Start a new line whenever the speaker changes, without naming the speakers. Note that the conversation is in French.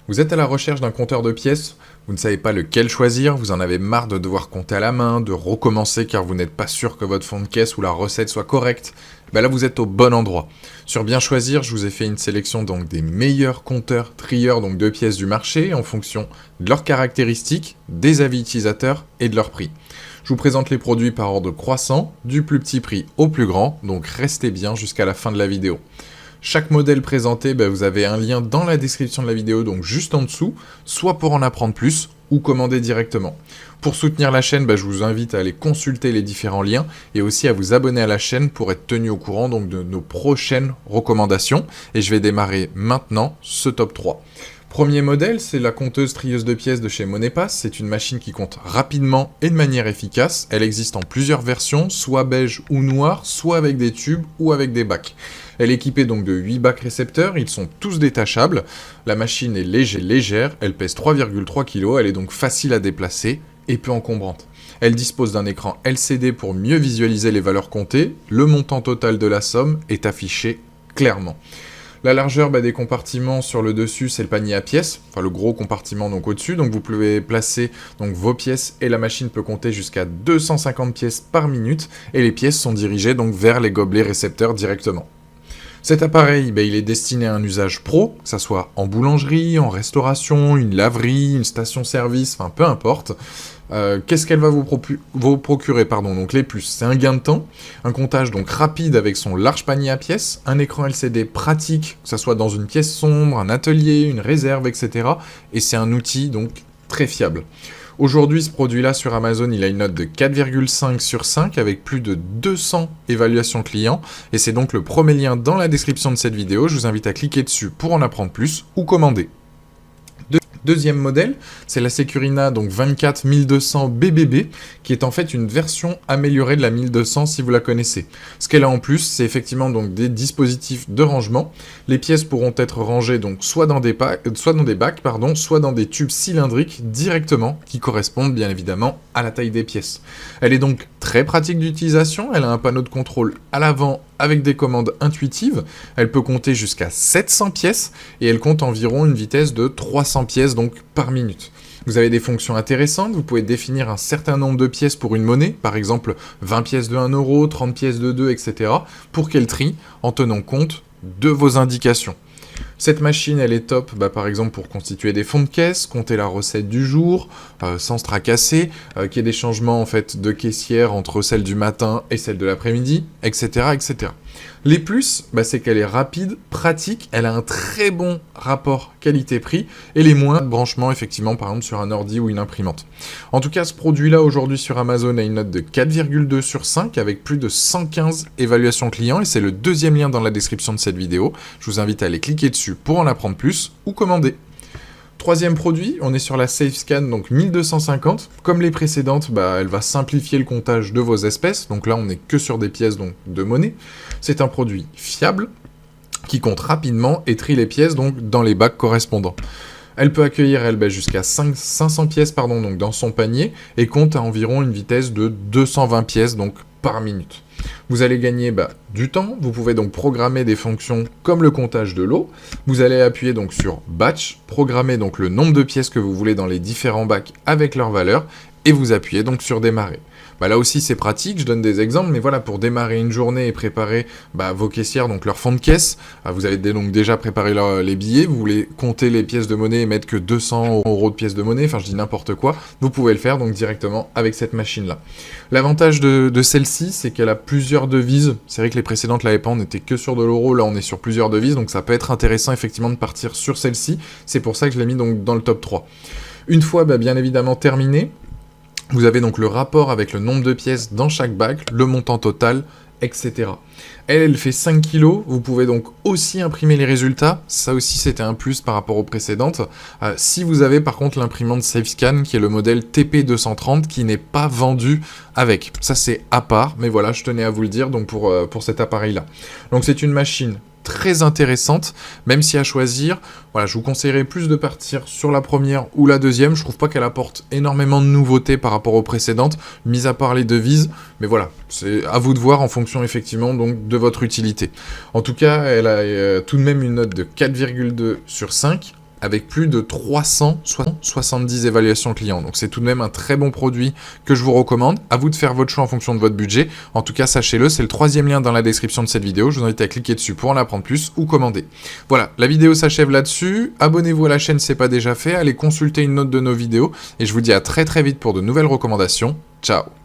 Vous êtes à la recherche d'un compteur de pièces, vous ne savez pas lequel choisir, vous en avez marre de devoir compter à la main, de recommencer car vous n'êtes pas sûr que votre fond de caisse ou la recette soit correcte. Ben là vous êtes au bon endroit. Sur Bien Choisir, je vous ai fait une sélection donc des meilleurs compteurs trieurs donc de pièces du marché en fonction de leurs caractéristiques, des avis utilisateurs et de leur prix. Je vous présente les produits par ordre croissant, du plus petit prix au plus grand, donc restez bien jusqu'à la fin de la vidéo. Chaque modèle présenté, vous avez un lien dans la description de la vidéo, donc juste en dessous, soit pour en apprendre plus, ou commander directement. Pour soutenir la chaîne, je vous invite à aller consulter les différents liens, et aussi à vous abonner à la chaîne pour être tenu au courant donc, de nos prochaines recommandations. Et je vais démarrer maintenant ce top 3. Premier modèle, c'est la compteuse trieuse de pièces de chez Monepass. C'est une machine qui compte rapidement et de manière efficace. Elle existe en plusieurs versions, soit beige ou noir, soit avec des tubes ou avec des bacs. Elle est équipée donc de 8 bacs récepteurs, ils sont tous détachables. La machine est légère, elle pèse 3,3 kg, elle est donc facile à déplacer et peu encombrante. Elle dispose d'un écran LCD pour mieux visualiser les valeurs comptées. Le montant total de la somme est affiché clairement. La largeur des compartiments sur le dessus, c'est le panier à pièces, enfin le gros compartiment donc au-dessus, donc vous pouvez placer donc vos pièces et la machine peut compter jusqu'à 250 pièces par minute et les pièces sont dirigées donc vers les gobelets récepteurs directement. Cet appareil, il est destiné à un usage pro, que ce soit en boulangerie, en restauration, une laverie, une station-service, enfin peu importe. Qu'est-ce qu'elle va vous procurer donc les plus, c'est un gain de temps, un comptage donc rapide avec son large panier à pièces, un écran LCD pratique, que ce soit dans une pièce sombre, un atelier, une réserve, etc. Et c'est un outil donc très fiable. Aujourd'hui, ce produit-là sur Amazon, il a une note de 4,5 sur 5 avec plus de 200 évaluations clients. Et c'est donc le premier lien dans la description de cette vidéo. Je vous invite à cliquer dessus pour en apprendre plus ou commander. Deuxième modèle, c'est la Securina donc 24 1200 BBB, qui est en fait une version améliorée de la 1200 si vous la connaissez. Ce qu'elle a en plus, c'est effectivement donc des dispositifs de rangement. Les pièces pourront être rangées donc soit dans des bacs, soit dans des tubes cylindriques directement, qui correspondent bien évidemment à la taille des pièces. Elle est donc très pratique d'utilisation, elle a un panneau de contrôle à l'avant avec des commandes intuitives, elle peut compter jusqu'à 700 pièces et elle compte environ une vitesse de 300 pièces donc par minute. Vous avez des fonctions intéressantes, vous pouvez définir un certain nombre de pièces pour une monnaie, par exemple 20 pièces de 1 euro, 30 pièces de 2, etc. pour qu'elle trie en tenant compte de vos indications. Cette machine, elle est top, par exemple pour constituer des fonds de caisse, compter la recette du jour, sans se tracasser, qu'il y ait des changements en fait de caissière entre celle du matin et celle de l'après-midi, etc., etc. Les plus, c'est qu'elle est rapide, pratique, elle a un très bon rapport qualité-prix, et les moins, branchement effectivement par exemple sur un ordi ou une imprimante. En tout cas, ce produit-là aujourd'hui sur Amazon a une note de 4,2 sur 5 avec plus de 115 évaluations clients, et c'est le deuxième lien dans la description de cette vidéo. Je vous invite à aller cliquer dessus pour en apprendre plus ou commander. Troisième produit, on est sur la SafeScan, donc 1250. Comme les précédentes, elle va simplifier le comptage de vos espèces. Donc là, on n'est que sur des pièces donc, de monnaie. C'est un produit fiable qui compte rapidement et trie les pièces donc, dans les bacs correspondants. Elle peut accueillir jusqu'à 500 pièces donc, dans son panier et compte à environ une vitesse de 220 pièces donc, par minute. Vous allez gagner du temps, vous pouvez donc programmer des fonctions comme le comptage de l'eau, vous allez appuyer donc sur Batch, programmer donc le nombre de pièces que vous voulez dans les différents bacs avec leur valeur, et vous appuyez donc sur Démarrer. Là aussi c'est pratique, je donne des exemples, mais voilà, pour démarrer une journée et préparer vos caissières, donc leur fond de caisse, vous avez donc déjà préparé les billets, vous voulez compter les pièces de monnaie et mettre que 200 € de pièces de monnaie, enfin je dis n'importe quoi, vous pouvez le faire donc directement avec cette machine-là. L'avantage de celle-ci, c'est qu'elle a plusieurs devises, c'est vrai que les précédentes l'avaient pas, on n'était que sur de l'euro, là on est sur plusieurs devises, donc ça peut être intéressant effectivement de partir sur celle-ci, c'est pour ça que je l'ai mis donc dans le top 3. Une fois bien évidemment terminé, vous avez donc le rapport avec le nombre de pièces dans chaque bac, le montant total, etc. Elle fait 5 kg, vous pouvez donc aussi imprimer les résultats, ça aussi c'était un plus par rapport aux précédentes. Si vous avez par contre l'imprimante SafeScan qui est le modèle TP230 qui n'est pas vendu avec, ça c'est à part, mais voilà je tenais à vous le dire donc pour cet appareil là. Donc c'est une machine très intéressante, même si à choisir, voilà, je vous conseillerais plus de partir sur la première ou la deuxième. Je trouve pas qu'elle apporte énormément de nouveautés par rapport aux précédentes, mis à part les devises, mais voilà, c'est à vous de voir en fonction effectivement donc de votre utilité. En tout cas, elle a tout de même une note de 4,2 sur 5, avec plus de 370 évaluations clients. Donc c'est tout de même un très bon produit que je vous recommande. À vous de faire votre choix en fonction de votre budget. En tout cas, sachez-le, c'est le 3e lien dans la description de cette vidéo. Je vous invite à cliquer dessus pour en apprendre plus ou commander. Voilà, la vidéo s'achève là-dessus. Abonnez-vous à la chaîne si ce n'est pas déjà fait. Allez consulter une note de nos vidéos. Et je vous dis à très vite pour de nouvelles recommandations. Ciao!